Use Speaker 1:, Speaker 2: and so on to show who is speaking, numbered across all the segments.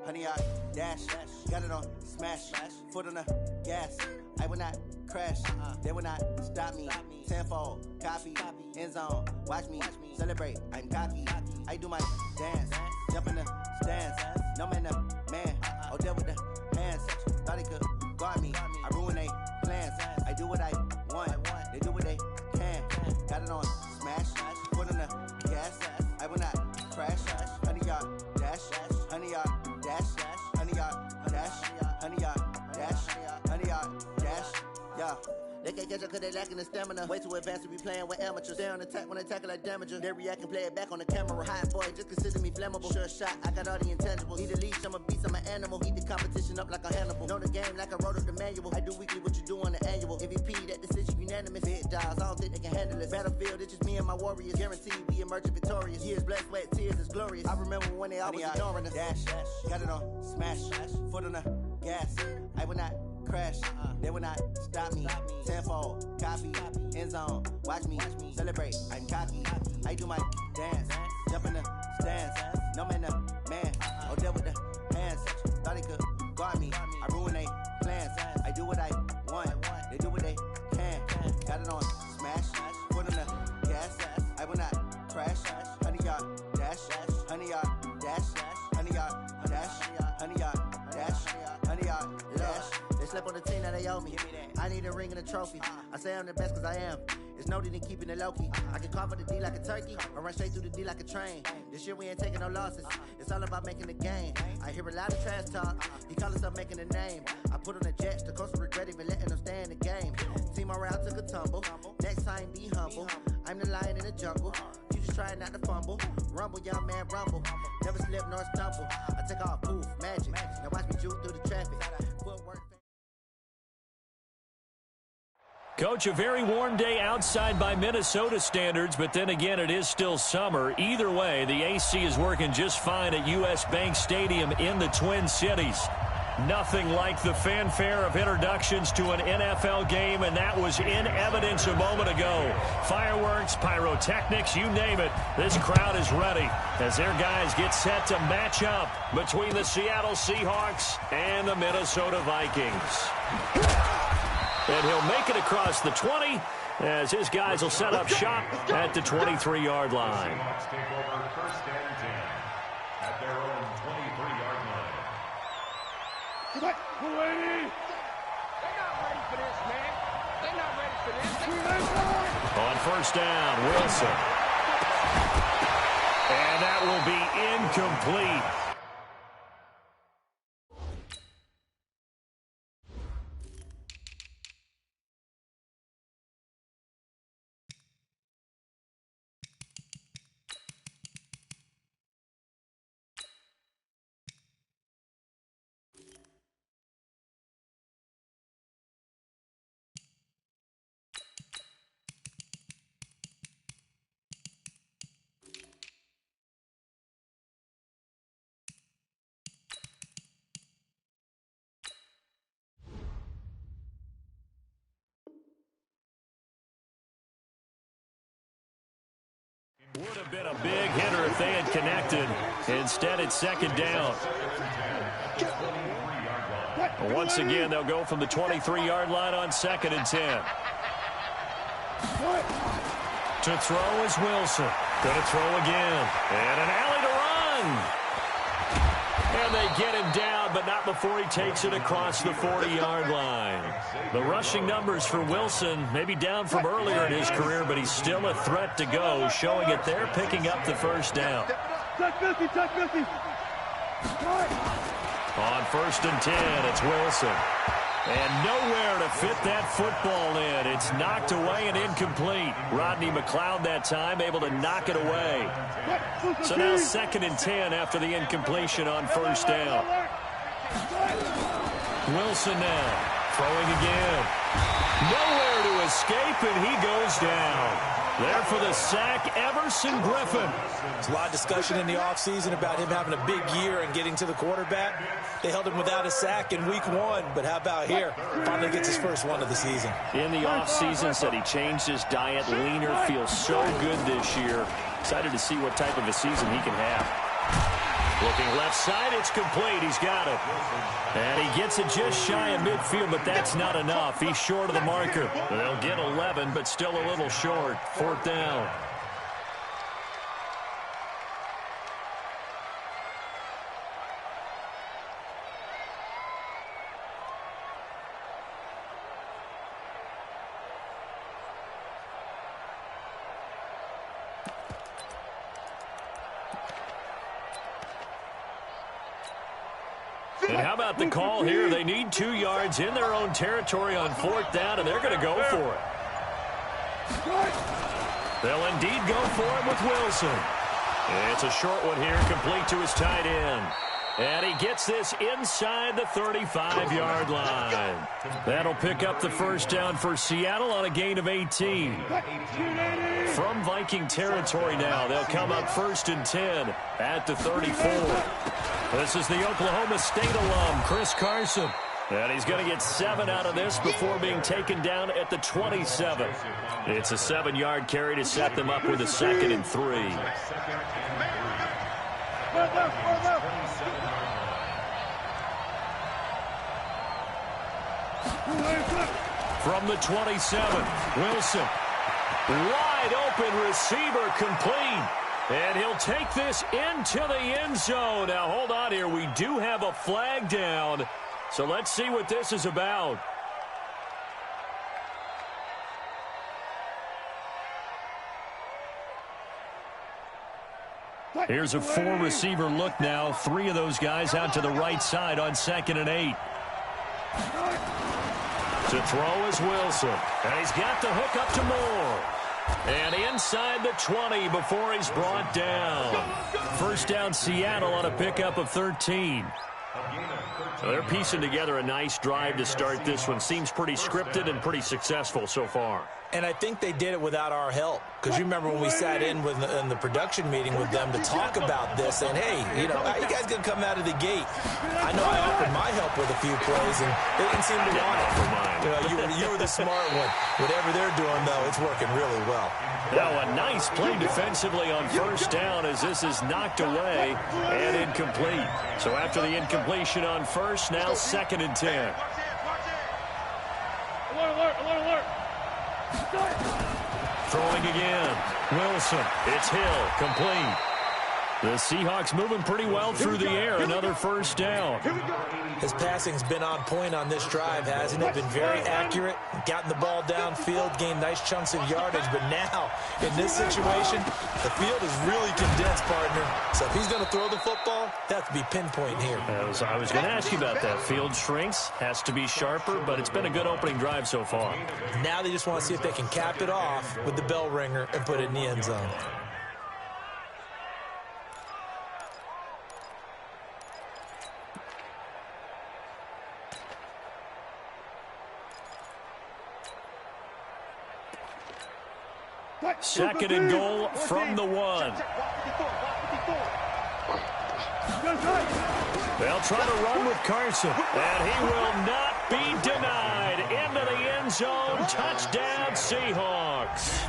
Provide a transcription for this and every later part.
Speaker 1: 100 yard dash, got it on smash, foot on the gas. I will not crash, they will not stop me. Tenfold, copy, end zone, watch me celebrate. I'm cocky, I do my dance, jump in the stands. No man, the man, oh deal with the hands. Thought he could guard me, I ruin they plans. I do what I want, they do what they can. Got it on smash, foot on the gas. I will not crash, 100 yard dash, 100 yard dash, 100 yard dash, 100 yard dash, 100 yard dash, yeah. They can't catch up cause they lacking the stamina. Way too advanced to be playing with amateurs. They on attack when they tackle like damager. They react and play it back on the camera. Hot boy, just consider me flammable. Sure shot, I got all the intangibles. Need a leash, I'm a beast, I'm an animal. Heat the competition up like a Hannibal. Know the game like I wrote up the manual. I do weekly what you do on the annual. MVP, that decision unanimous. Big dogs, I don't think they can handle it. Battlefield, it's just me and my warriors. Guaranteed we emerging victorious. Years, blood, sweat, tears, it's glorious. I remember when they always ignoring us. Dash, got it on smash, foot on the gas. I will not crash, they will not stop me. Tenfold, copy, end zone, watch me celebrate. I'm cocky, I do my dance, jump in the stands. No man, the man, oh deal with the hands. Thought he could guard me, I ruin they plans. I do what I want, they do what they can. Got it on smash, foot on the gas. I will not crash, 100 yard dash, 100 yard dash, 100 yard dash, 100 yard dash, 100 yard dash. They slept on the team that they owe me. I need a ring and a trophy. I say I'm the best cause I am. It's no need in keeping it low-key. I can carve for the D like a turkey or run straight through the D like a train. This year we ain't taking no losses. It's all about making the game. I hear a lot of trash talk. He call himself making a name. I put on the Jets. The coach will regret even letting them stay in the game. Team around took a tumble. Next time be humble. I'm the lion in the jungle. You just trying not to fumble. Rumble, young man, rumble. Never slip nor stumble. I take off, poof, magic. Now watch me juke through the traffic. Footwork.
Speaker 2: Coach, a very warm day outside by Minnesota standards, but then again, it is still summer. Either way, the AC is working just fine at U.S. Bank Stadium in the Twin Cities. Nothing like the fanfare of introductions to an NFL game, and that was in evidence a moment ago. Fireworks, pyrotechnics, you name it. This crowd is ready as their guys get set to match up between the Seattle Seahawks and the Minnesota Vikings. And he'll make it across the 20 as his guys will set up shop at the 23-yard line.
Speaker 3: Seahawks take over first and 10 at their own 23-yard line.
Speaker 4: They're not ready for this, man. They're not ready for this.
Speaker 2: On first down, Wilson. And that will be incomplete. Would have been a big hitter if they had connected. Instead, it's second down. Once again, they'll go from the 23-yard line on second and 10. To throw is Wilson. Going to throw again. And an alley to run. And they get him down, but not before he takes it across the 40-yard line. The rushing numbers for Wilson may be down from earlier in his career, but he's still a threat to go, showing it there, picking up the first down. On first and 10, it's Wilson. And nowhere to fit that football in. It's knocked away and incomplete. Rodney McLeod that time able to knock it away. So now second and 10 after the incompletion on first down. Wilson now throwing again. Nowhere to escape, and he goes down. There for the sack, Everson Griffin.
Speaker 5: There's a lot of discussion in the offseason about him having a big year and getting to the quarterback. They held him without a sack in week 1, but how about here? Finally gets his first one of the season.
Speaker 2: In the offseason, said he changed his diet, leaner, feels so good this year. Excited to see what type of a season he can have. Looking left side, it's complete. He's got it. And he gets it just shy of midfield, but that's not enough. He's short of the marker. They'll get 11, but still a little short. 4th down. And how about the call here? They need 2 yards in their own territory on 4th down, and they're going to go for it. They'll indeed go for it with Wilson. It's a short one here, complete to his tight end. And he gets this inside the 35-yard line. That'll pick up the 1st down for Seattle on a gain of 18. From Viking territory now, they'll come up 1st and 10 at the 34. This is the Oklahoma State alum, Chris Carson. And he's going to get 7 out of this before being taken down at the 27. It's a 7-yard carry to set them up with a 2nd and 3. From the 27, Wilson. Wide open receiver complete. And he'll take this into the end zone. Now, hold on here. We do have a flag down. So let's see what this is about. Here's a 4-receiver look now. 3 of those guys out to the right side on 2nd and 8. To throw is Wilson. And he's got the hook up to Moore. And inside the 20 before he's brought down. 1st down Seattle on a pickup of 13. So they're piecing together a nice drive to start this one. Seems pretty scripted and pretty successful so far.
Speaker 5: And I think they did it without our help. Because you remember when we sat in the production meeting with them to talk about this, and hey, you know, how you guys going to come out of the gate? I know I offered my help with a few plays, and they didn't seem to want it. You were the smart one. Whatever they're doing, though, it's working really well.
Speaker 2: Now a nice play defensively on 1st down as this is knocked away and incomplete. So after the incompletion on 1st, now 2nd and 10.
Speaker 4: Alert.
Speaker 2: Throwing again. Wilson. It's Hill. Complete. The Seahawks moving pretty well through the air. Another 1st down.
Speaker 5: His passing's been on point on this drive, hasn't it? Been very accurate. Gotten the ball downfield, gained nice chunks of yardage. But now, in this situation, the field is really condensed, partner. So if he's going to throw the football, that to be pinpoint here.
Speaker 2: I was going to ask you about that. Field shrinks. Has to be sharper, but it's been a good opening drive so far.
Speaker 5: Now they just want to see if they can cap it off with the bell ringer and put it in the end zone.
Speaker 2: Second and goal from the 1. They'll try to run with Carson, and he will not be denied. Into the end zone, touchdown Seahawks.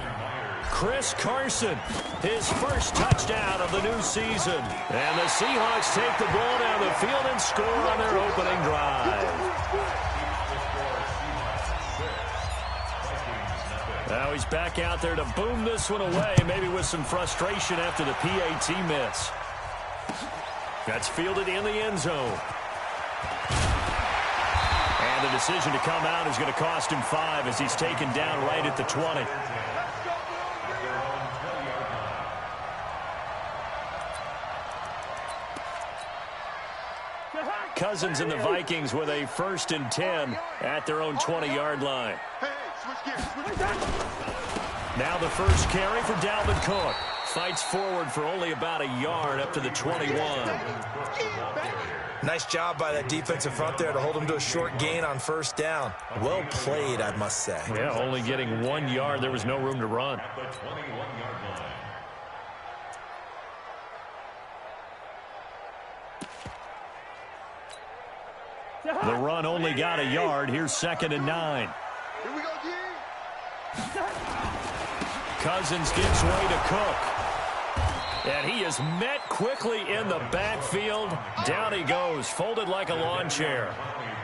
Speaker 2: Chris Carson, his first touchdown of the new season. And the Seahawks take the ball down the field and score on their opening drive. Now he's back out there to boom this one away, maybe with some frustration after the PAT miss. That's fielded in the end zone. And the decision to come out is going to cost him 5 as he's taken down right at the 20. Cousins and the Vikings with a 1st and 10 at their own 20-yard line. Now the first carry for Dalvin Cook. Fights forward for only about a yard up to the 21.
Speaker 5: Nice job by that defensive front there to hold him to a short gain on 1st down. Well played, I must say.
Speaker 2: Yeah, only getting 1 yard. There was no room to run. The run only got a yard. Here's 2nd and 9.
Speaker 4: Here we go,
Speaker 2: Cousins gives way to Cook. And he is met quickly in the backfield. Down he goes, folded like a lawn chair.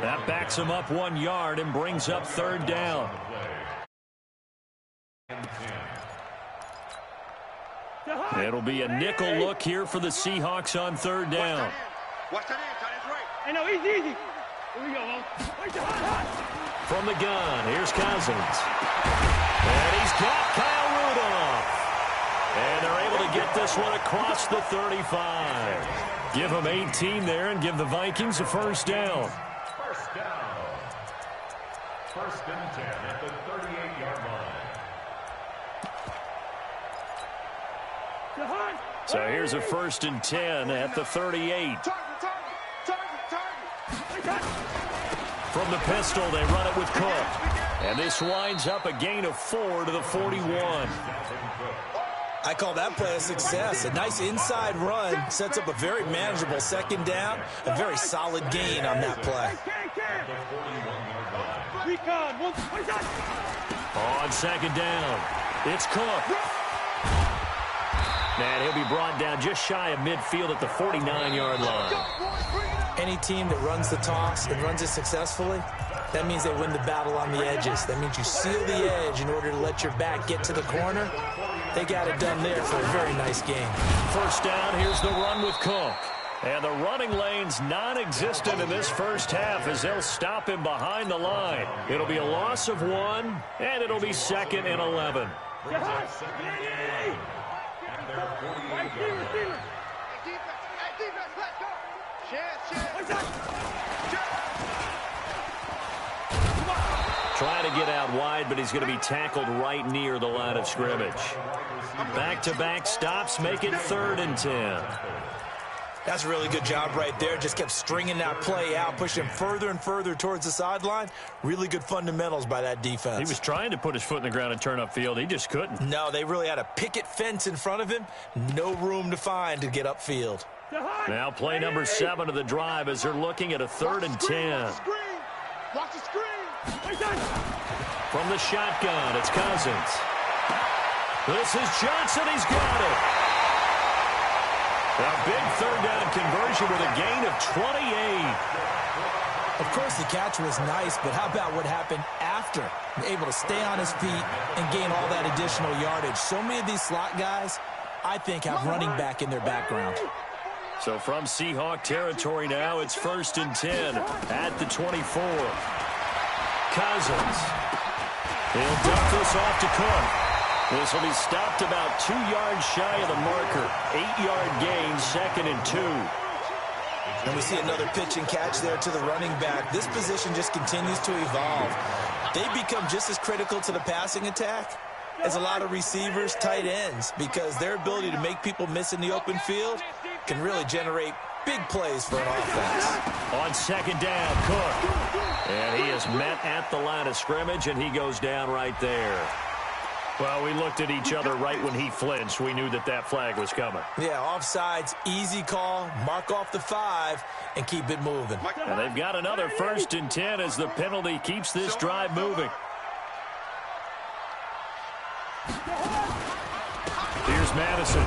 Speaker 2: That backs him up 1 yard and brings up third down. It'll be a nickel look here for the Seahawks on third down.
Speaker 4: Watch that in, tight end's right. Hey, no, easy. Here we go,
Speaker 2: From the gun, here's Cousins. And he's got Kyle Rudolph. And they're able to get this one across the 35. Give them 18 there and give the Vikings a first down.
Speaker 3: First down. First and 10 at the 38-yard line.
Speaker 2: So here's a first and 10 at the 38. From the pistol, they run it with Cook. And this winds up a gain of 4 to the 41.
Speaker 5: I call that play a success. A nice inside run sets up a very manageable second down. A very solid gain on that play.
Speaker 2: On second down, it's Cook. And he'll be brought down just shy of midfield at the 49-yard line.
Speaker 5: Any team that runs the toss and runs it successfully, that means they win the battle on the edges. That means you seal the edge in order to let your back get to the corner. They got it done there for a very nice game.
Speaker 2: First down, here's the run with Cook. And the running lane's non-existent in this first half as they'll stop him behind the line. It'll be a loss of 1, and it'll be second and 11. Trying to get out wide, but he's going to be tackled right near the line of scrimmage. Back-to-back stops make it 3rd and 10.
Speaker 5: That's a really good job right there. Just kept stringing that play out, pushing him further and further towards the sideline. Really good fundamentals by that defense.
Speaker 2: He was trying to put his foot in the ground and turn upfield. He just couldn't.
Speaker 5: No, they really had a picket fence in front of him. No room to find to get upfield.
Speaker 2: Now play number 7 of the drive as they're looking at a 3rd and 10.
Speaker 4: Watch the screen.
Speaker 2: From the shotgun, it's Cousins. This is Johnson. He's got it. A big third down conversion with a gain of 28.
Speaker 5: Of course, the catch was nice, but how about what happened after? Able to stay on his feet and gain all that additional yardage. So many of these slot guys, I think, have running back in their background.
Speaker 2: So from Seahawk territory now, it's 1st and 10 at the 24. Cousins. He'll dump this off to Cook. This will be stopped about 2 yards shy of the marker. 8-yard gain, 2nd and 2.
Speaker 5: And we see another pitch and catch there to the running back. This position just continues to evolve. They become just as critical to the passing attack as a lot of receivers, tight ends, because their ability to make people miss in the open field can really generate big plays for an offense.
Speaker 2: On second down, Cook. And he is met at the line of scrimmage, and he goes down right there. Well, we looked at each other right when he flinched. We knew that that flag was coming.
Speaker 5: Yeah, offsides, easy call, mark off the 5, and keep it moving.
Speaker 2: And they've got another 1st and 10 as the penalty keeps this drive moving. Here's Madison.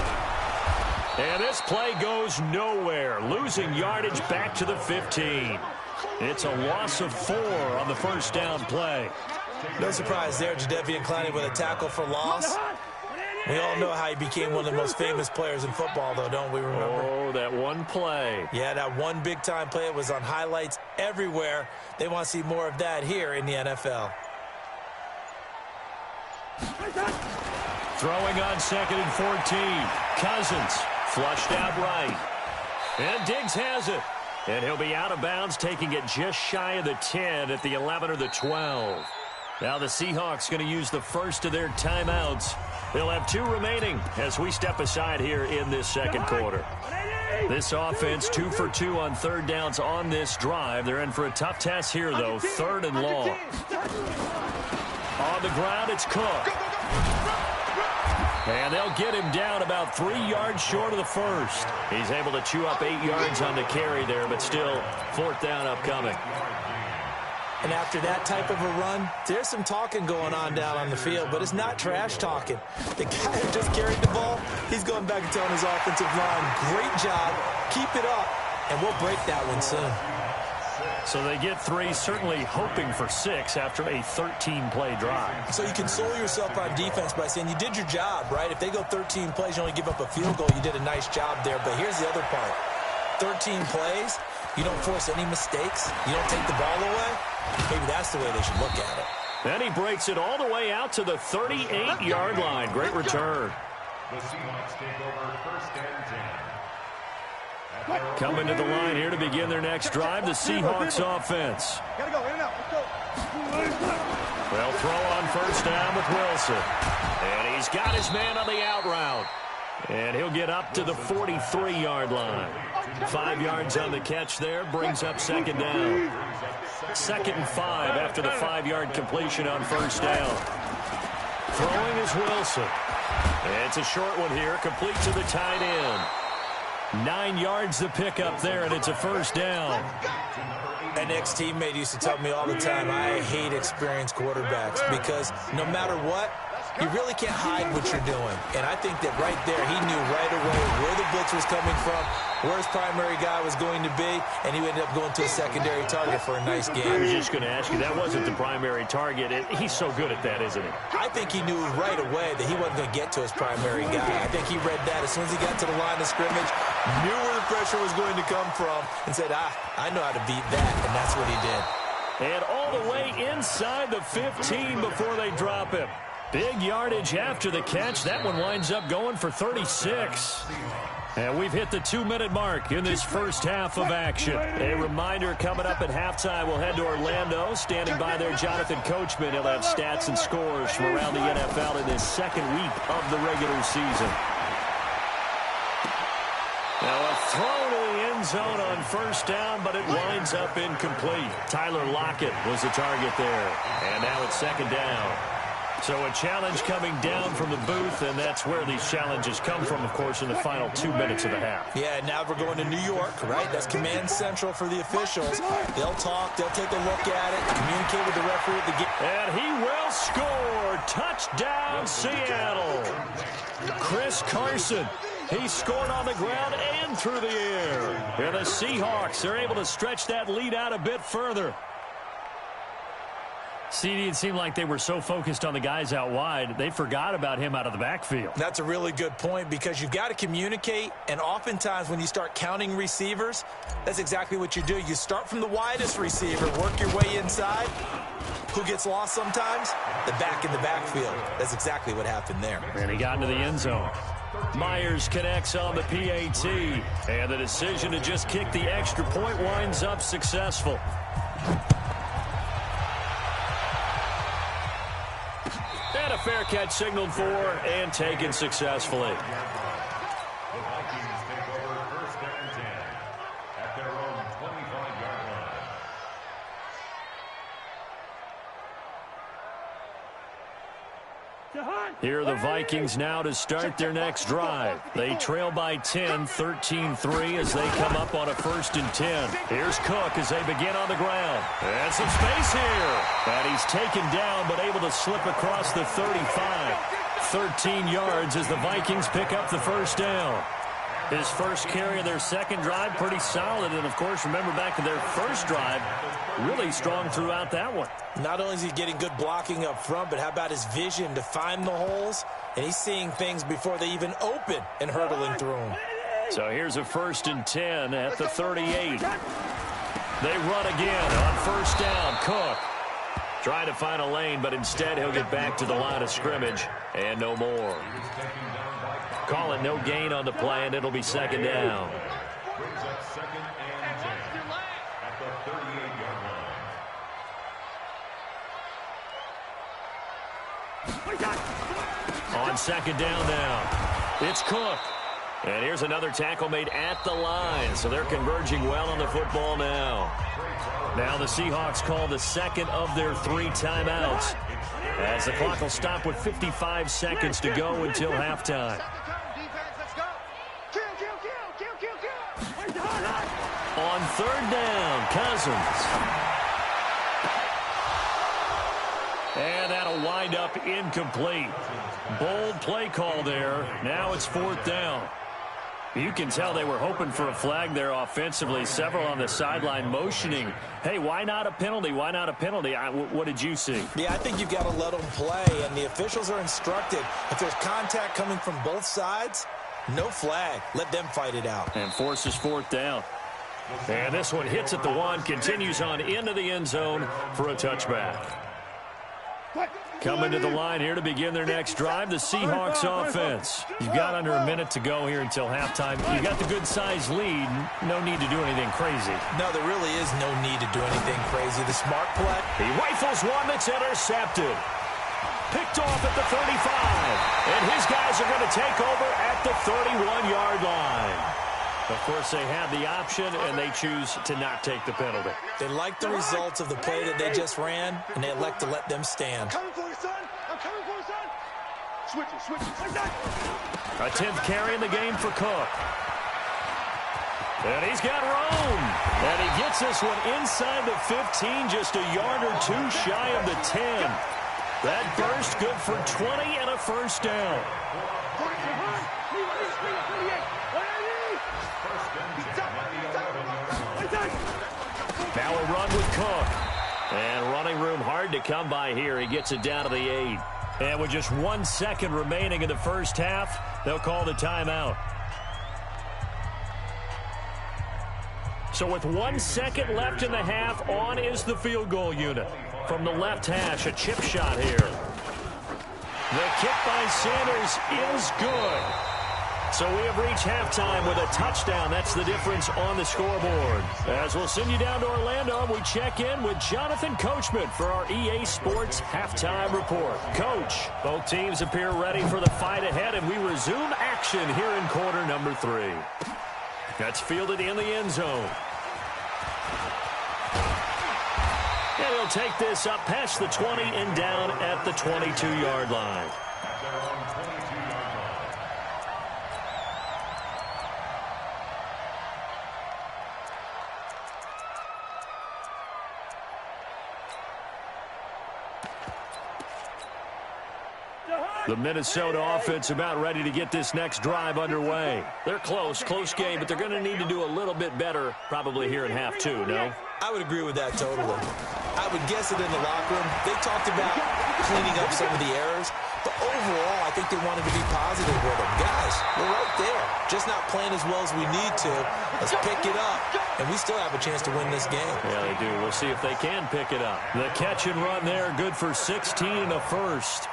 Speaker 2: And this play goes nowhere. Losing yardage back to the 15. It's a loss of 4 on the first down play.
Speaker 5: No surprise there, Jadeveon Clowney with a tackle for loss. We all know how he became one of the most famous players in football, though, don't we remember?
Speaker 2: Oh, that one play.
Speaker 5: Yeah, that one big-time play. It was on highlights everywhere. They want to see more of that here in the NFL.
Speaker 2: Throwing on 2nd and 14. Cousins flushed out right. And Diggs has it. And he'll be out of bounds, taking it just shy of the 10 at the 11 or the 12. Now the Seahawks going to use the first of their timeouts. They'll have 2 remaining as we step aside here in this second quarter. This offense 2 for 2 on third downs on this drive. They're in for a tough test here, though. 3rd and long. On the ground, it's Cook. And they'll get him down about 3 yards short of the first. He's able to chew up 8 yards on the carry there, but still 4th down upcoming.
Speaker 5: And after that type of a run, there's some talking going on down on the field, but it's not trash talking. The guy who just carried the ball, he's going back and telling his offensive line, great job, keep it up, and we'll break that one soon.
Speaker 2: So they get 3, certainly hoping for 6 after a 13-play drive.
Speaker 5: So you console yourself on defense by saying you did your job, right? If they go 13 plays, you only give up a field goal, you did a nice job there. But here's the other part. 13 plays, you don't force any mistakes, you don't take the ball away. Maybe that's the way they should look at it.
Speaker 2: Then he breaks it all the way out to the 38-yard line. Great return.
Speaker 3: The Seahawks take over 1st and 10.
Speaker 2: Coming to the line here to begin their next drive, the Seahawks offense.
Speaker 4: Gotta go, in and out. Let's go.
Speaker 2: They'll throw on 1st down with Wilson. And he's got his man on the out route. And he'll get up to the 43-yard line. 5 yards on the catch there, brings up 2nd down. 2nd and 5 after the 5-yard completion on 1st down. Throwing is Wilson. It's a short one here, complete to the tight end. 9 yards to pick up there, and it's a 1st down.
Speaker 5: An ex-teammate used to tell me all the time, I hate experienced quarterbacks because no matter what, you really can't hide what you're doing. And I think that right there, he knew right away where the blitz was coming from, where his primary guy was going to be, and he ended up going to a secondary target for a nice game.
Speaker 2: I was just going to ask you, that wasn't the primary target. He's so good at that, isn't he?
Speaker 5: I think he knew right away that he wasn't going to get to his primary guy. I think he read that as soon as he got to the line of scrimmage, knew where the pressure was going to come from, and said, I know how to beat that, and that's what he did.
Speaker 2: And all the way inside the 15 before they drop him. Big yardage after the catch. That one winds up going for 36. And we've hit the 2-minute mark in this first half of action. A reminder coming up at halftime, we'll head to Orlando. Standing by there, Jonathan Coachman. He'll have stats and scores from around the NFL in this 2nd week of the regular season. Now a throw to the end zone on 1st down, but it winds up incomplete. Tyler Lockett was the target there. And now it's 2nd down. So a challenge coming down from the booth, and that's where these challenges come from, of course, in the final 2 minutes of the half.
Speaker 5: Yeah, now we're going to New York, right? That's command central for the officials. They'll talk, they'll take a look at it, communicate with the referee at the game.
Speaker 2: And he will score. Touchdown, Seattle. Chris Carson. He scored on the ground and through the air. And the Seahawks are able to stretch that lead out a bit further. CD, it seemed like they were so focused on the guys out wide, they forgot about him out of the backfield.
Speaker 5: That's a really good point because you've got to communicate, and oftentimes when you start counting receivers, that's exactly what you do. You start from the widest receiver, work your way inside. Who gets lost sometimes? The back in the backfield. That's exactly what happened there.
Speaker 2: And he got into the end zone. Myers connects on the PAT, and the decision to just kick the extra point winds up successful. And a fair catch signaled for and taken successfully.
Speaker 3: The Vikings take over 1st and 10 at their own 25-yard line.
Speaker 2: Here are the Vikings now to start their next drive. They trail by 10, 13-3 as they come up on a 1st and 10. Here's Cook as they begin on the ground. And some space here. And he's taken down but able to slip across the 35. 13 yards as the Vikings pick up the 1st down. His first carry of their 2nd drive, pretty solid. And, of course, remember back to their 1st drive, really strong throughout that one.
Speaker 5: Not only is he getting good blocking up front, but how about his vision to find the holes? And he's seeing things before they even open and hurdling through them.
Speaker 2: So here's a 1st and 10 at the 38. They run again on 1st down. Cook trying to find a lane, but instead he'll get back to the line of scrimmage and no more. Call it no gain on the play, and it'll be 2nd down.
Speaker 3: Brings up 2nd and 10 at the 38-yard line.
Speaker 2: On 2nd down now, it's Cook. And here's another tackle made at the line, so they're converging well on the football now. Now the Seahawks call the 2nd of their 3 timeouts, as the clock will stop with 55 seconds to go until halftime. On 3rd down, Cousins. And that'll wind up incomplete. Bold play call there. Now it's 4th down. You can tell they were hoping for a flag there offensively. Several on the sideline motioning, hey, why not a penalty? Why not a penalty? What did you see?
Speaker 5: Yeah, I think you've got to let them play, and the officials are instructed. If there's contact coming from both sides, no flag. Let them fight it out.
Speaker 2: And forces 4th down. And this one hits at the 1, continues on into the end zone for a touchback. Coming to the line here to begin their next drive, the Seahawks offense. You've got under a minute to go here until halftime. You've got the good-sized lead. No need to do anything crazy.
Speaker 5: No, there really is no need to do anything crazy. The smart play.
Speaker 2: He rifles one that's intercepted. Picked off at the 35. And his guys are going to take over at the 31-yard line. Of course, they have the option, and they choose to not take the penalty.
Speaker 5: They like the results of the play that they just ran, and they elect to let them stand.
Speaker 4: I'm coming for you, son. I'm coming for you, son. Switch it. Like that.
Speaker 2: A 10th carry in the game for Cook. And he's got room. And he gets this one inside the 15, just a yard or two shy of the 10. That burst good for 20 and a first down. Now a run with Cook. And running room hard to come by here. He gets it down to the 8. And with just 1 second remaining in the first half, they'll call the timeout. So with 1 second left in the half, on is the field goal unit. From the left hash, a chip shot here. The kick by Sanders is good. So we have reached halftime with a touchdown. That's the difference on the scoreboard. As we'll send you down to Orlando, we check in with Jonathan Coachman for our EA Sports Halftime Report. Coach, both teams appear ready for the fight ahead, and we resume action here in quarter number 3. That's fielded in the end zone. And he'll take this up past the 20 and down at the 22-yard line. The Minnesota offense about ready to get this next drive underway. They're close game, but they're going to need to do a little bit better probably here in half 2, no?
Speaker 5: I would agree with that totally. I would guess it in the locker room. They talked about cleaning up some of the errors, but overall, I think they wanted to be positive with them. Guys, we're right there. Just not playing as well as we need to. Let's pick it up, and we still have a chance to win this game.
Speaker 2: Yeah, they do. We'll see if they can pick it up. The catch and run there, good for 16 and a first.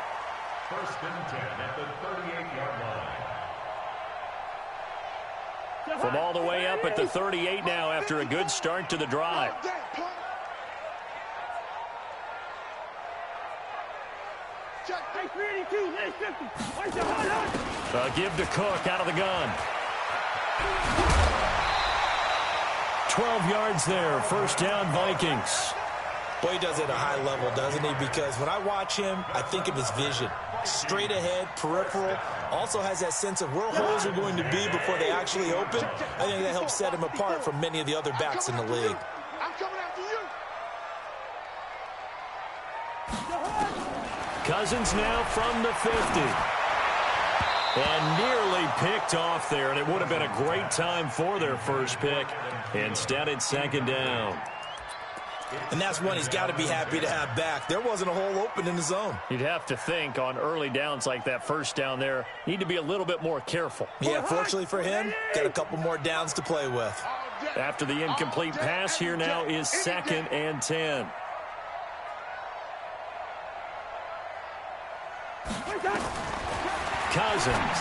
Speaker 3: 1st and 10 at the 38-yard line.
Speaker 2: From all the way up at the 38 now after a good start to the drive. Give to Cook out of the gun. 12 yards there. First down, Vikings.
Speaker 5: Boy, he does it at a high level, doesn't he? Because when I watch him, I think of his vision. Straight ahead, peripheral. Also has that sense of where holes are going to be before they actually open. I think that helps set him apart from many of the other backs in the league.
Speaker 4: I'm coming after you.
Speaker 2: Cousins now from the 50. And nearly picked off there, and it would have been a great time for their first pick. Instead, it's 2nd down.
Speaker 5: And that's one he's got to be happy to have back. There wasn't a hole open in the zone.
Speaker 2: You'd have to think on early downs like that first down there, need to be a little bit more careful.
Speaker 5: Yeah, fortunately for him, got a couple more downs to play with.
Speaker 2: After the incomplete pass, here now is 2nd and 10. Cousins.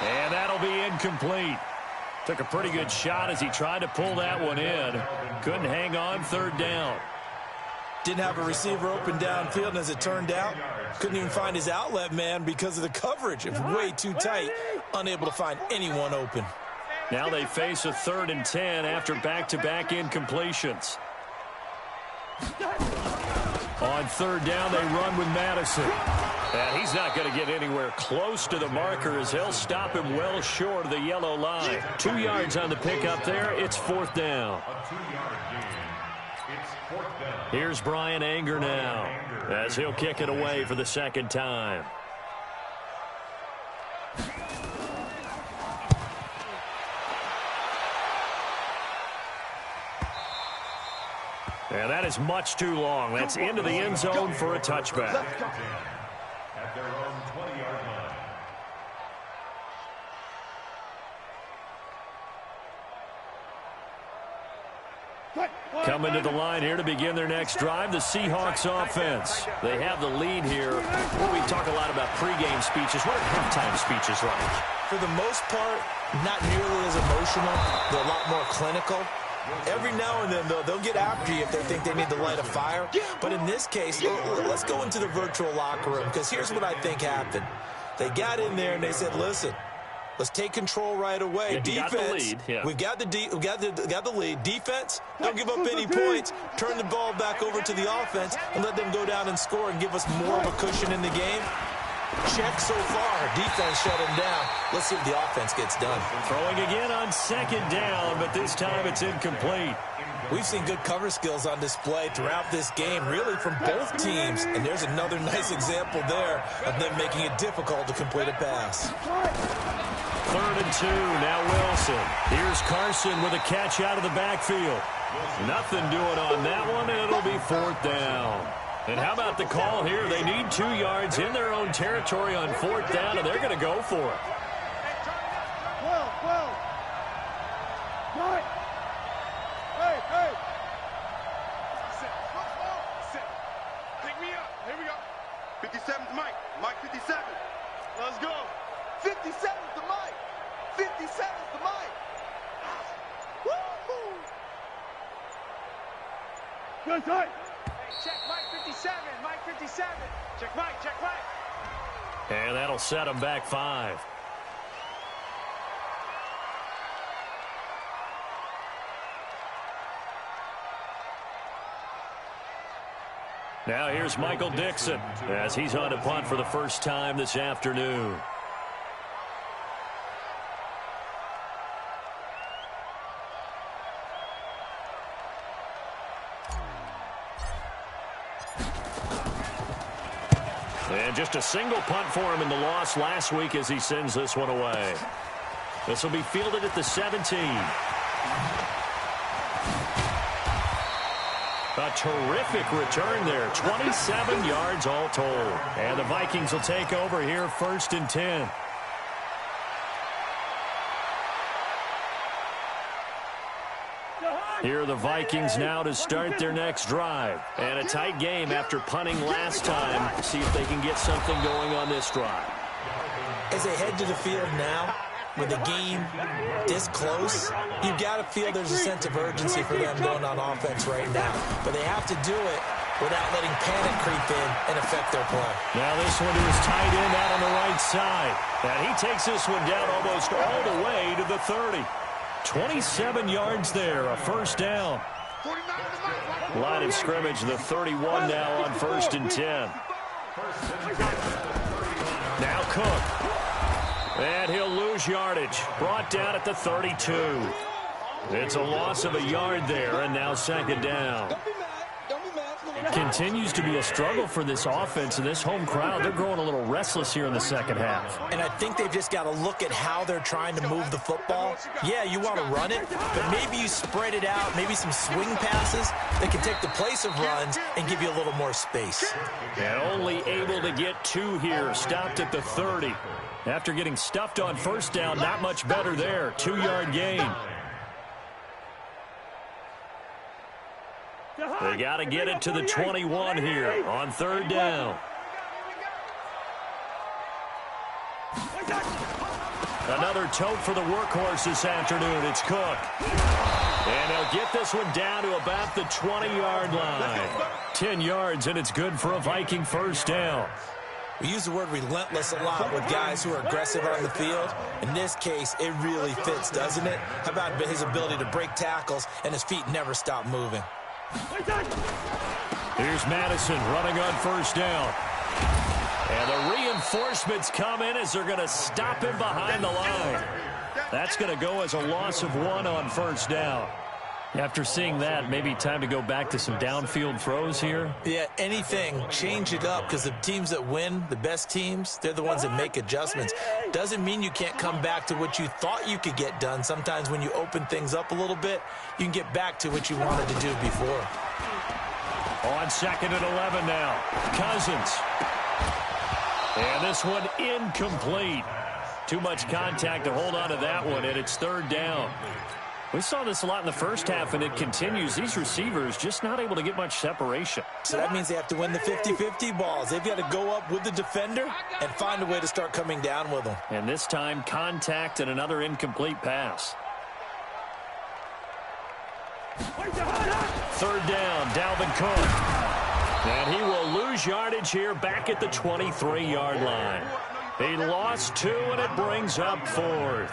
Speaker 2: And that'll be incomplete. Took a pretty good shot as he tried to pull that one in. Couldn't hang on, 3rd down.
Speaker 5: Didn't have a receiver open downfield, and as it turned out, couldn't even find his outlet man because of the coverage. It was way too tight, unable to find anyone open.
Speaker 2: Now they face a 3rd and 10 after back-to-back incompletions. On 3rd down, they run with Madison. And he's not going to get anywhere close to the marker as he'll stop him well short of the yellow line. 2 yards on the pickup there. It's 4th down.
Speaker 3: A 2-yard gain. It's 4th down.
Speaker 2: Here's Brian Anger now as he'll kick it away for the second time. And that is much too long. That's into the end zone for a touchback.
Speaker 3: At their own 20-yard line.
Speaker 2: Coming to the line here to begin their next drive, the Seahawks offense. They have the lead here. We talk a lot about pregame speeches. What are halftime speeches like?
Speaker 5: For the most part, not nearly as emotional. They're a lot more clinical. Every now and then, though, they'll get after you if they think they need to light a fire. But in this case, let's go into the virtual locker room, because here's what I think happened. They got in there and they said, listen, let's take control right away.
Speaker 2: Yeah,
Speaker 5: Defense, we've got the lead. Defense, don't give up any points. Turn the ball back over to the offense and let them go down and score and give us more of a cushion in the game. Check so far. Defense shut him down. Let's see if the offense gets done.
Speaker 2: Throwing again on second down, but this time it's incomplete.
Speaker 5: We've seen good cover skills on display throughout this game, really from both teams. And there's another nice example there of them making it difficult to complete a pass.
Speaker 2: 3rd and 2, now Wilson. Here's Carson with a catch out of the backfield. Nothing doing on that one, and it'll be 4th down. And how about the call here? They need 2 yards in their own territory on 4th down, and they're going to go for it.
Speaker 4: Hey. Sit. Pick me up. Here we go. 57's Mike. Mike 57. Let's go. 57's the Mike. 57's the Mike. Woo-hoo. Good time. Check Mike 57, Mike 57. Check Mike.
Speaker 2: And that'll set them back 5. Now here's Michael Dixon as he's on to punt for the first time this afternoon. And just a single punt for him in the loss last week as he sends this one away. This will be fielded at the 17. A terrific return there. 27 yards all told. And the Vikings will take over here 1st and 10. Here are the Vikings now to start their next drive. And a tight game after punting last time. See if they can get something going on this drive.
Speaker 5: As they head to the field now, with the game this close, you've got to feel there's a sense of urgency for them going on offense right now. But they have to do it without letting panic creep in and affect their play.
Speaker 2: Now this one to his tight end out on the right side. And he takes this one down almost all the way to the 30. 27 yards there, a 1st down. Line of scrimmage, the 31 now on 1st and 10. Now Cook. And he'll lose yardage. Brought down at the 32. It's a loss of a yard there, and now 2nd down. Continues to be a struggle for this offense and this home crowd. They're growing a little restless here in the second half.
Speaker 5: And I think they've just got to look at how they're trying to move the football. Yeah, you want to run it, but maybe you spread it out, maybe some swing passes that can take the place of runs and give you a little more space.
Speaker 2: And only able to get 2 here, stopped at the 30. After getting stuffed on 1st down, not much better there. 2-yard gain. They got to get it to the 21 here on 3rd down. Another tote for the workhorse this afternoon. It's Cook. And he'll get this one down to about the 20-yard line. 10 yards, and it's good for a Viking 1st down.
Speaker 5: We use the word relentless a lot with guys who are aggressive on the field. In this case, it really fits, doesn't it? How about his ability to break tackles and his feet never stop moving?
Speaker 2: Here's Madison running on 1st down. And the reinforcements come in as they're going to stop him behind the line. That's going to go as a loss of 1 on 1st down. After seeing that, maybe time to go back to some downfield throws here.
Speaker 5: Yeah, anything. Change it up, because the teams that win, the best teams, they're the ones that make adjustments. Doesn't mean you can't come back to what you thought you could get done. Sometimes when you open things up a little bit, you can get back to what you wanted to do before.
Speaker 2: On 2nd and 11 now. Cousins. And this one incomplete. Too much contact to hold on to that one, and it's 3rd down. We saw this a lot in the first half, and it continues. These receivers just not able to get much separation.
Speaker 5: So that means they have to win the 50-50 balls. They've got to go up with the defender and find a way to start coming down with them.
Speaker 2: And this time, contact and another incomplete pass. 3rd down, Dalvin Cook. And he will lose yardage here back at the 23-yard line. He lost 2, and it brings up 4th.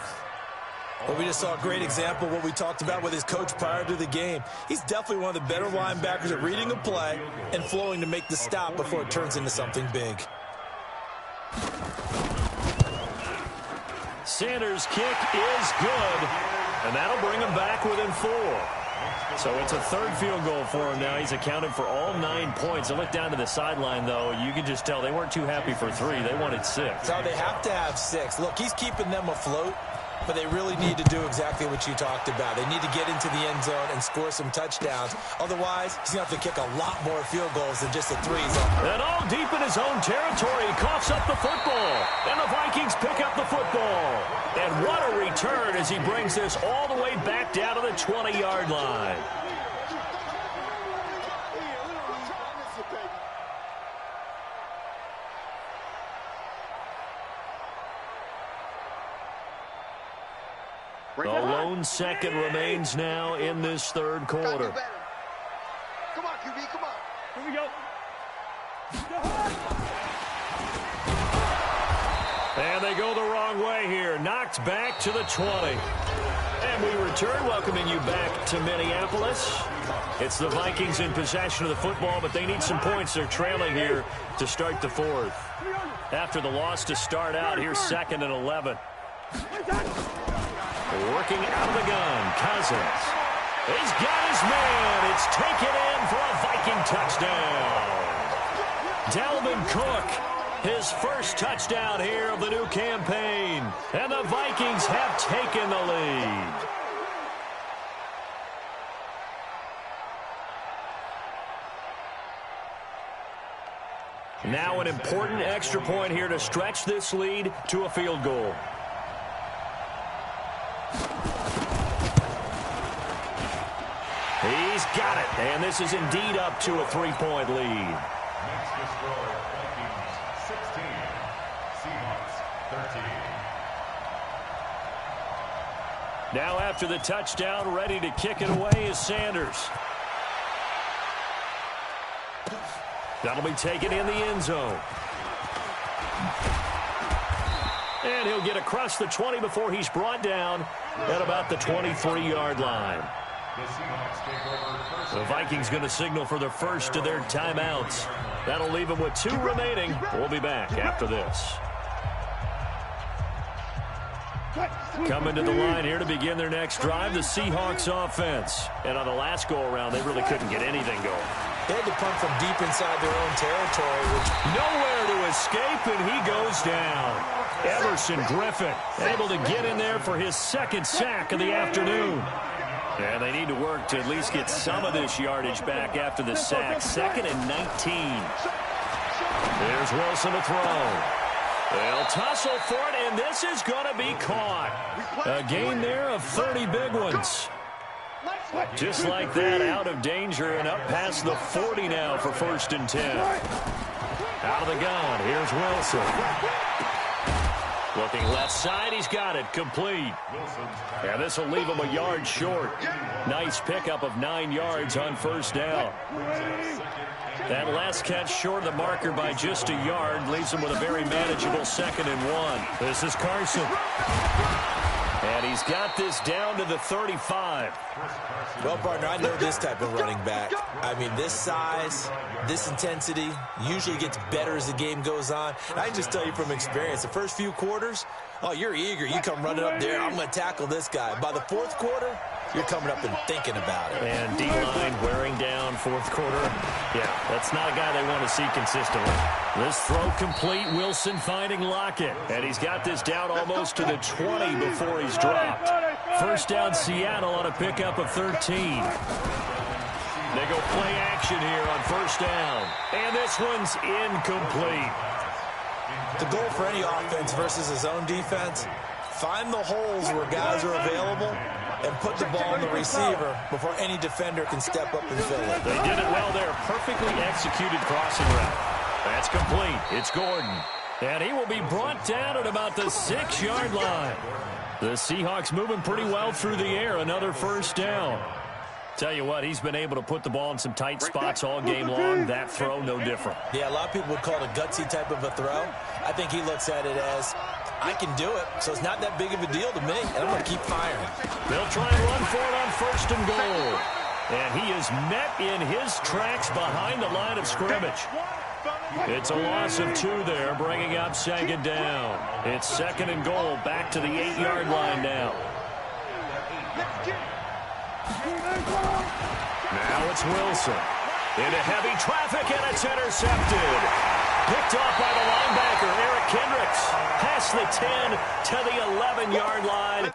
Speaker 5: Well, we just saw a great example of what we talked about with his coach prior to the game. He's definitely one of the better linebackers at reading a play and flowing to make the stop before it turns into something big.
Speaker 2: Sanders' kick is good, and that'll bring him back within 4. So it's a 3rd field goal for him now. He's accounted for all 9 points. I look down to the sideline, though. You can just tell they weren't too happy for 3. They wanted 6.
Speaker 5: So they have to have 6. Look, he's keeping them afloat, but they really need to do exactly what you talked about. They need to get into the end zone and score some touchdowns. Otherwise, he's going to have to kick a lot more field goals than just the 3s.
Speaker 2: And all deep in his own territory, he coughs up the football. And the Vikings pick up the football. And what a return as he brings this all the way back down to the 20-yard line. A lone second remains now in this 3rd quarter.
Speaker 4: Come on, QB, come on.
Speaker 2: Here we go. And they go the wrong way here. Knocked back to the 20. And we return, welcoming you back to Minneapolis. It's the Vikings in possession of the football, but they need some points. They're trailing here to start the 4th. After the loss to start out, here's 2nd and 11. Working out of the gun, Cousins. He's got his man. It's taken in for a Viking touchdown. Dalvin Cook, his first touchdown here of the new campaign. And the Vikings have taken the lead. Now an important extra point here to stretch this lead to a field goal. He's got it, and this is indeed up to a 3-point lead.
Speaker 3: Next to score, Vikings 16, Seahawks 13.
Speaker 2: Now after the touchdown, ready to kick it away is Sanders. That'll be taken in the end zone. And he'll get across the 20 before he's brought down at about the 23-yard line. The Vikings going to signal for the first of their timeouts. That'll leave them with 2 remaining. We'll be back after this. Coming to the line here to begin their next drive, the Seahawks offense. And on the last go-around, they really couldn't get anything going.
Speaker 5: They had to punt from deep inside their own territory.
Speaker 2: Nowhere to escape, and he goes down. Everson Griffin able to get in there for his 2nd sack of the afternoon. And they need to work to at least get some of this yardage back after the sack. 2nd and 19. There's Wilson to throw. They'll tussle for it, and this is going to be caught. A gain there of 30 big ones. Just like that, out of danger and up past the 40 now for 1st and 10. Out of the gun, here's Wilson. Looking left side, he's got it, complete. And this will leave him a yard short. Nice pickup of 9 yards on 1st down. That last catch short of the marker by just a yard leaves him with a very manageable 2nd and 1. This is Carson. And he's got this down to the 35.
Speaker 5: Well, partner, I know this type of running back. I mean, this size, this intensity usually gets better as the game goes on. And I can just tell you from experience, the first few quarters, oh, you're eager. You come running up there, I'm going to tackle this guy. By the 4th quarter, you're coming up and thinking about it.
Speaker 2: And D-line wearing down fourth quarter. Yeah, that's not a guy they want to see consistently. This throw complete. Wilson finding Lockett. And he's got this down almost to the 20 before he's dropped. First down Seattle on a pickup of 13. They go play action here on first down. And this one's incomplete.
Speaker 5: The goal for any offense versus his own defense, find the holes where guys are available and put the ball on the receiver before any defender can step up and fill it.
Speaker 2: They did it well there. Perfectly executed crossing route. That's complete. It's Gordon. And he will be brought down at about the 6-yard line. The Seahawks moving pretty well through the air. Another first down. Tell you what, he's been able to put the ball in some tight spots all game long. That throw, no different.
Speaker 5: Yeah, a lot of people would call it a gutsy type of a throw. I think he looks at it as, I can do it, so it's not that big of a deal to me, and I'm going to keep firing.
Speaker 2: They'll try and run for it on first and goal. And he is met in his tracks behind the line of scrimmage. It's a loss of 2 there, bringing up second down. It's second and goal, back to the 8-yard line now. Now it's Wilson. Into heavy traffic, and it's intercepted. Picked off by the linebacker, Eric Kendricks. Past the 10 to the 11-yard line.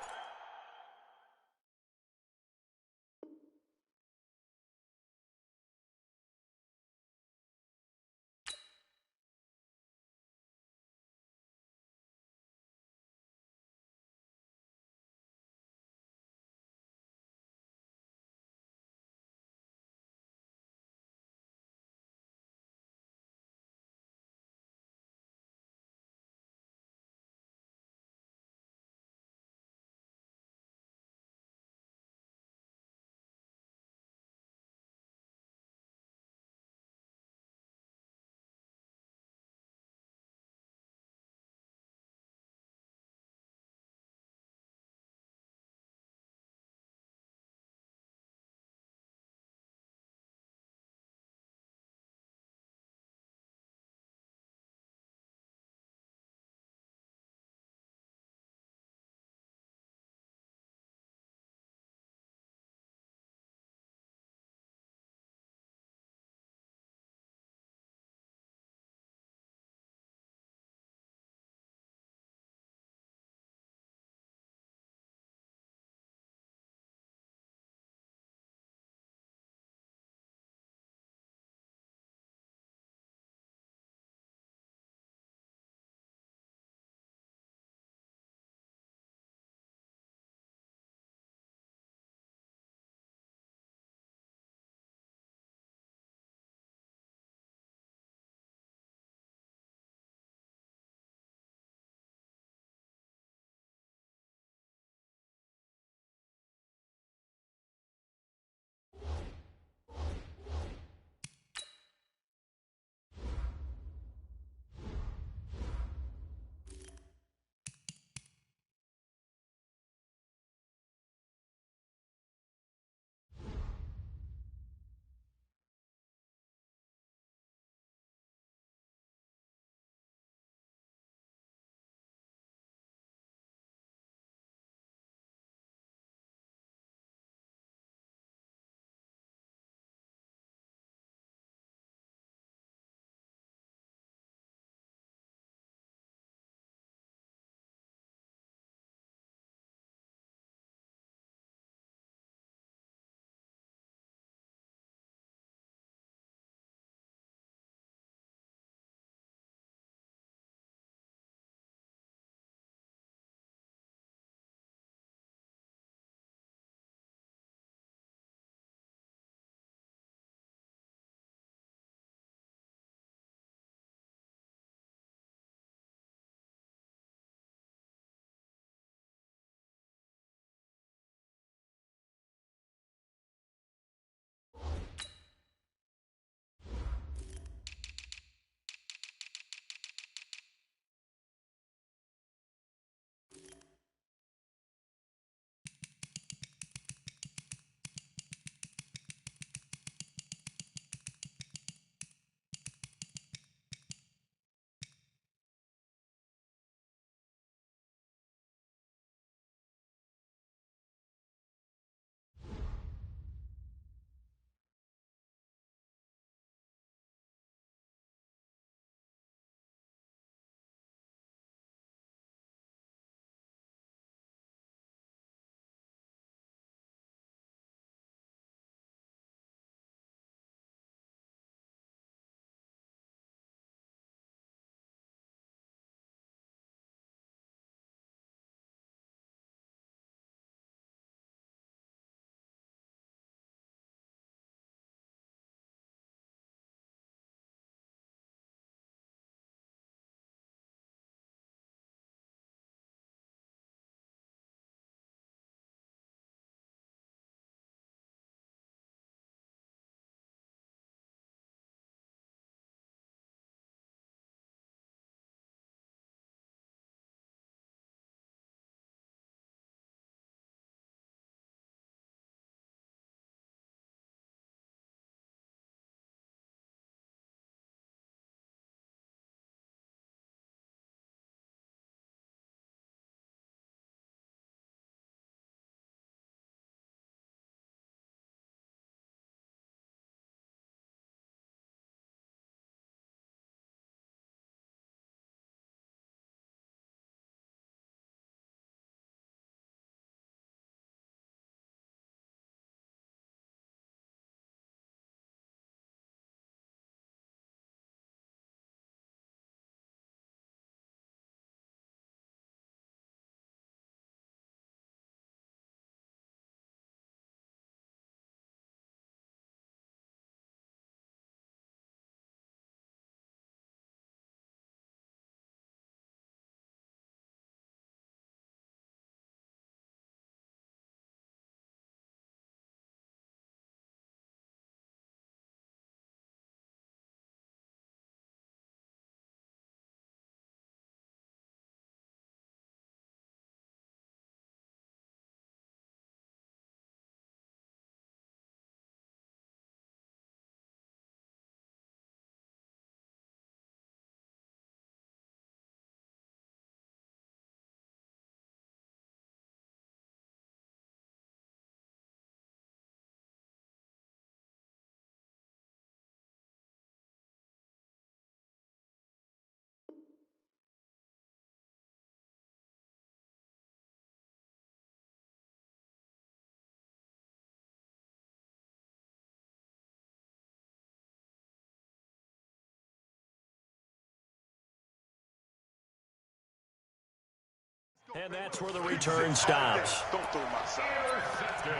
Speaker 2: And that's where the return stops.
Speaker 4: Don't throw my side.
Speaker 3: Intercepted.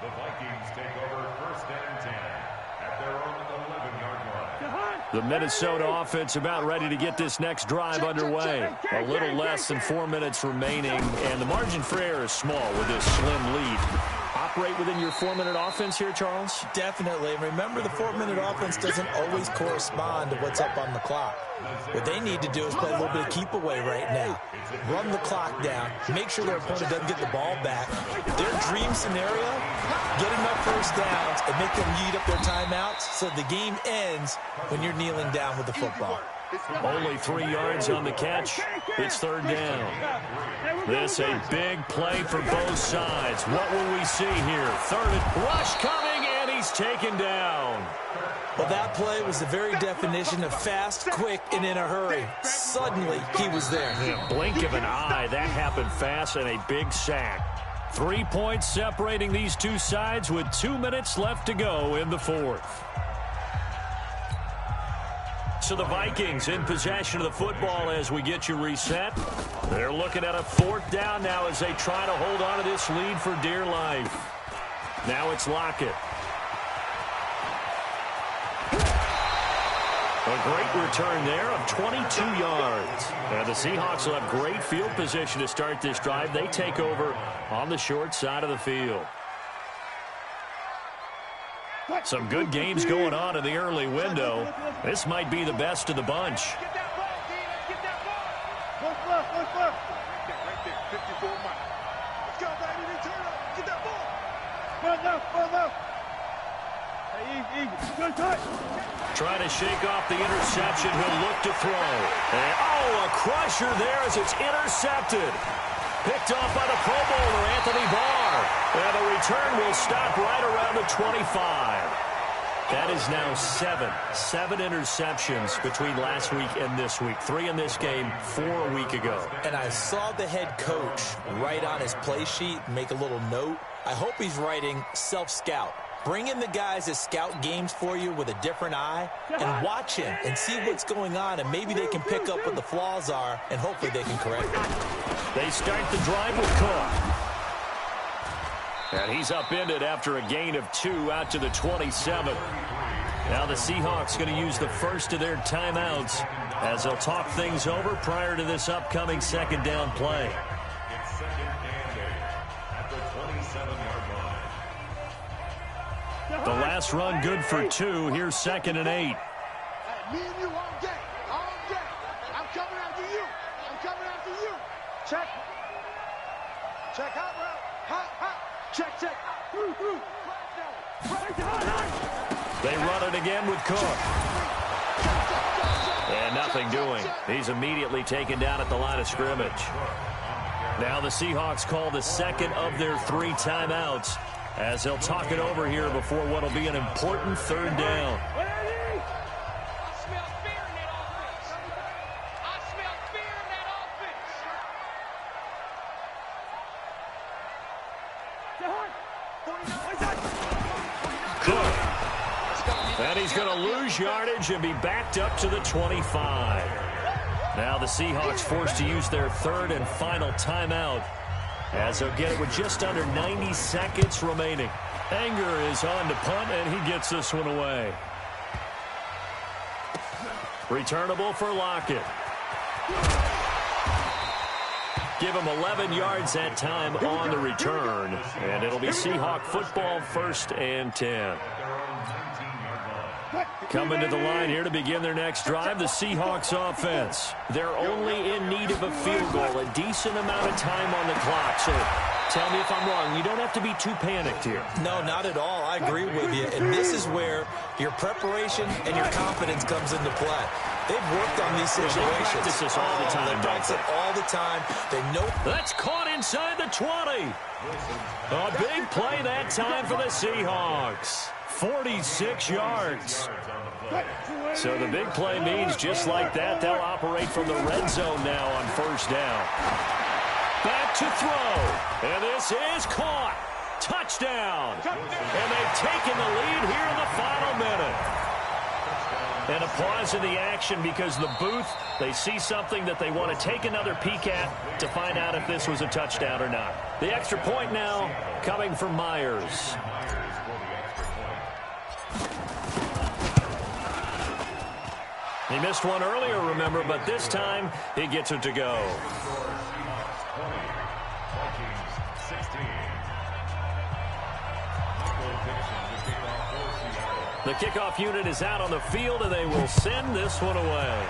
Speaker 3: The Vikings take over 1st and 10 at their own 11-yard line.
Speaker 2: The Minnesota offense about ready to get this next drive underway. A little less than 4 minutes remaining, and the margin for error is small with this slim lead. Operate within your 4-minute offense here, Charles?
Speaker 5: Definitely. And remember, the 4-minute offense doesn't always correspond to what's up on the clock. What they need to do is play a little bit of keep away right now. Run the clock down. Make sure their opponent doesn't get the ball back. Their dream scenario, get enough first downs and make them eat up their timeouts so the game ends when you're kneeling down with the football.
Speaker 2: Only 3 yards on the catch. It's 3rd down. This a big play for both sides. What will we see here? 3rd and rush coming, and he's taken down.
Speaker 5: Well, that play was the very definition of fast, quick, and in a hurry. Suddenly, he was there.
Speaker 2: In a blink of an eye, that happened fast, and a big sack. 3 points separating these two sides with 2 minutes left to go in the 4th. So the Vikings in possession of the football as we get you reset. They're looking at a 4th down now as they try to hold on to this lead for dear life. Now it's Lockett. A great return there of 22 yards. And the Seahawks will have great field position to start this drive. They take over on the short side of the field. Some good games going on in the early window. This might be the best of the bunch.
Speaker 4: Get that ball, D. Get that ball. Look. Right there, 54 Mike. Let's go, baby. Return up. Get that ball. Run up. Hey, good touch.
Speaker 2: Trying to shake off the interception. He'll look to throw. And, a crusher there as it's intercepted. Picked off by the Pro Bowler, Anthony Barr. And the return will stop right around the 25. That is now 7 interceptions between last week and this week. 3 in this game, 4 a week ago.
Speaker 5: And I saw the head coach write on his play sheet, make a little note. I hope he's writing self-scout. Bring in the guys that scout games for you with a different eye and watch him and see what's going on, and maybe they can pick up what the flaws are, and hopefully they can correct it.
Speaker 2: They start the drive with Cook. And he's upended after a gain of 2 out to the 27. Now the Seahawks going to use the first of their timeouts as they'll talk things over prior to this upcoming 2nd down play.
Speaker 3: It's 2nd and 8 at the 27-yard line.
Speaker 2: The last run good for 2. Here's 2nd and 8.
Speaker 4: Me and you all day. I'm coming after you. Check. Hot route. Hot. Check. Through.
Speaker 2: They run it again with Cook. And nothing doing. He's immediately taken down at the line of scrimmage. Now the Seahawks call the 2nd of their 3 timeouts as they'll talk it over here before what will be an important 3rd down. Cook. And he's going to lose yardage and be backed up to the 25. Now the Seahawks forced to use their 3rd and final timeout as they'll get it with just under 90 seconds remaining. Anger is on to punt, and he gets this one away. Returnable for Lockett. Give him 11 yards that time on the return, and it'll be Seahawk football 1st and 10. Coming to the line here to begin their next drive, the Seahawks offense. They're only in need of a field goal, a decent amount of time on the clock. So tell me if I'm wrong. You don't have to be too panicked here.
Speaker 5: No, not at all. I agree with you. And this is where your preparation and your confidence comes into play. They've worked on these situations.
Speaker 2: They practice this all the time.
Speaker 5: They practice it all the time. They know.
Speaker 2: That's caught inside the 20. A big play that time for the Seahawks. 46 yards. So the big play means just like that, they'll operate from the red zone now on 1st down. Back to throw. And this is caught. Touchdown. And they've taken the lead here in the final minute. And a pause in the action because the booth, they see something that they want to take another peek at to find out if this was a touchdown or not. The extra point now coming from Myers. He missed one earlier, remember, but this time he gets it to go. The kickoff unit is out on the field, and they will send this one away.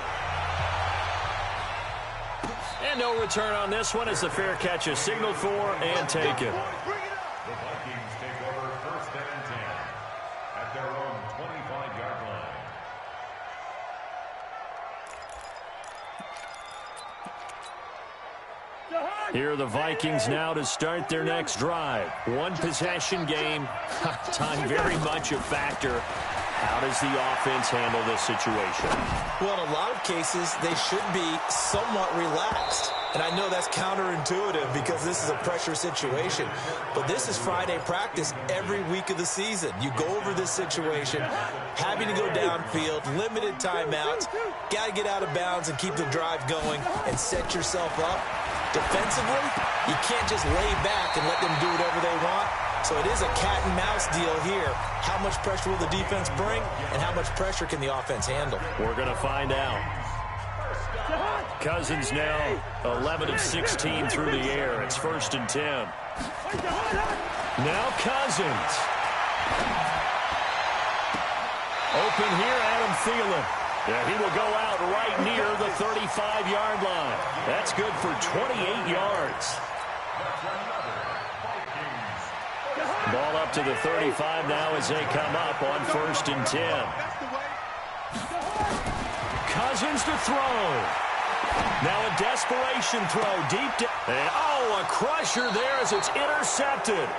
Speaker 2: And no return on this one as the fair catch is signaled for and taken.
Speaker 3: The Vikings take over 1st and 10 at their own 25-yard line.
Speaker 2: Here are the Vikings now to start their next drive. One possession game. Time very much a factor. How does the offense handle this situation?
Speaker 5: Well, in a lot of cases, they should be somewhat relaxed. And I know that's counterintuitive because this is a pressure situation. But this is Friday practice every week of the season. You go over this situation, having to go downfield, limited timeouts, got to get out of bounds and keep the drive going and set yourself up. Defensively, you can't just lay back and let them do whatever they want. So it is a cat and mouse deal here. How much pressure will the defense bring, and how much pressure can the offense handle?
Speaker 2: We're going to find out. Cousins now 11 of 16 through the air. It's 1st and 10. Now Cousins. Open here, Adam Thielen. Yeah, he will go out right near the 35-yard line. That's good for 28 yards. Ball up to the 35 now as they come up on 1st and 10. Cousins to throw. Now a desperation throw deep down. And a crusher there as it's intercepted.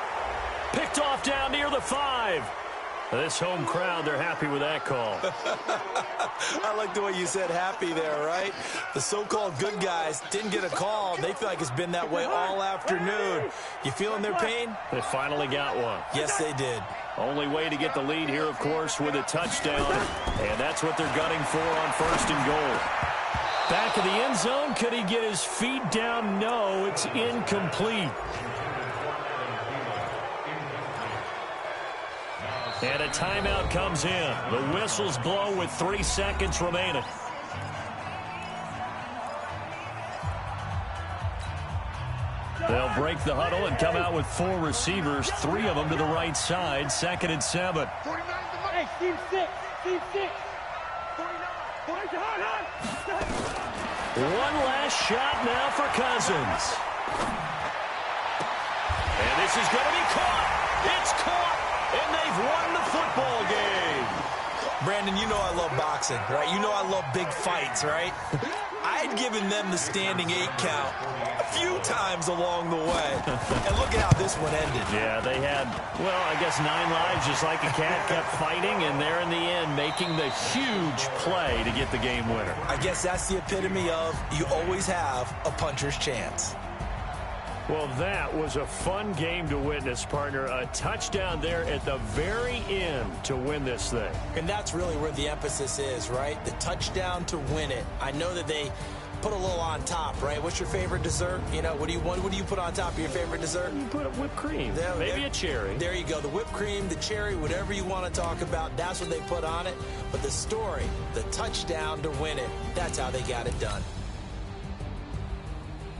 Speaker 2: Picked off down near the 5. This home crowd, they're happy with that call.
Speaker 5: I like the way you said happy there, right? The so-called good guys didn't get a call. They feel like it's been that way all afternoon. You feeling their pain?
Speaker 2: They finally got one.
Speaker 5: Yes, they did.
Speaker 2: Only way to get the lead here, of course, with a touchdown. And that's what they're gunning for on 1st and goal. Back of the end zone. Could he get his feet down? No, it's incomplete. And a timeout comes in. The whistles blow with 3 seconds remaining. They'll break the huddle and come out with 4 receivers, 3 of them to the right side. 2nd and 7.
Speaker 4: Hey, Steve 6. Steve 6.
Speaker 2: 1 last shot now for Cousins. And this is going to be caught. It's caught. And they've won the football game.
Speaker 5: Brandon, you know I love boxing, right? You know I love big fights, right? I had given them the standing 8 count a few times along the way. And look at how this one ended.
Speaker 2: Yeah, they had, well, I guess 9 lives, just like a cat, kept fighting, and they're in the end making the huge play to get the game winner.
Speaker 5: I guess that's the epitome of you always have a puncher's chance.
Speaker 2: Well, that was a fun game to witness, partner. A touchdown there at the very end to win this thing.
Speaker 5: And that's really where the emphasis is, right? The touchdown to win it. I know that they put a little on top, right? What's your favorite dessert? You know, what do you put on top of your favorite dessert?
Speaker 2: You put whipped cream, maybe a cherry.
Speaker 5: There you go. The whipped cream, the cherry, whatever you want to talk about, that's what they put on it. But the story, the touchdown to win it, that's how they got it done.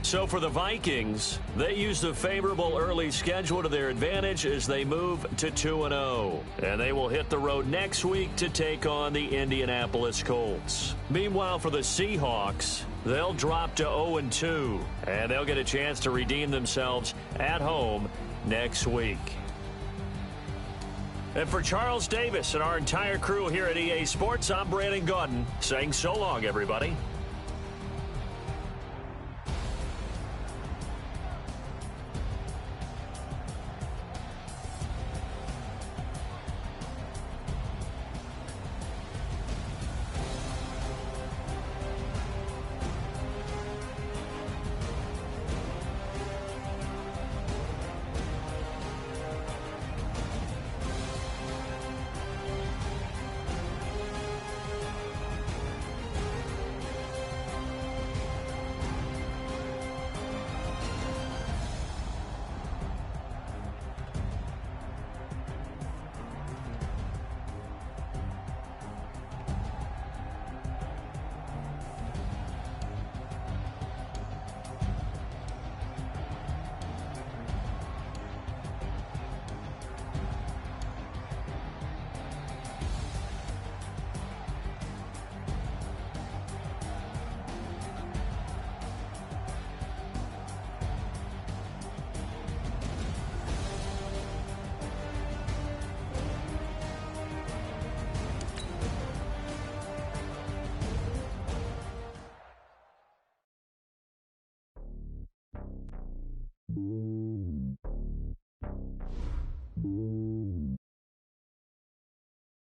Speaker 2: So for the Vikings, they used a favorable early schedule to their advantage as they move to 2-0. And they will hit the road next week to take on the Indianapolis Colts. Meanwhile, for the Seahawks, they'll drop to 0-2. And they'll get a chance to redeem themselves at home next week. And for Charles Davis and our entire crew here at EA Sports, I'm Brandon Gaudin saying so long, everybody.
Speaker 1: you.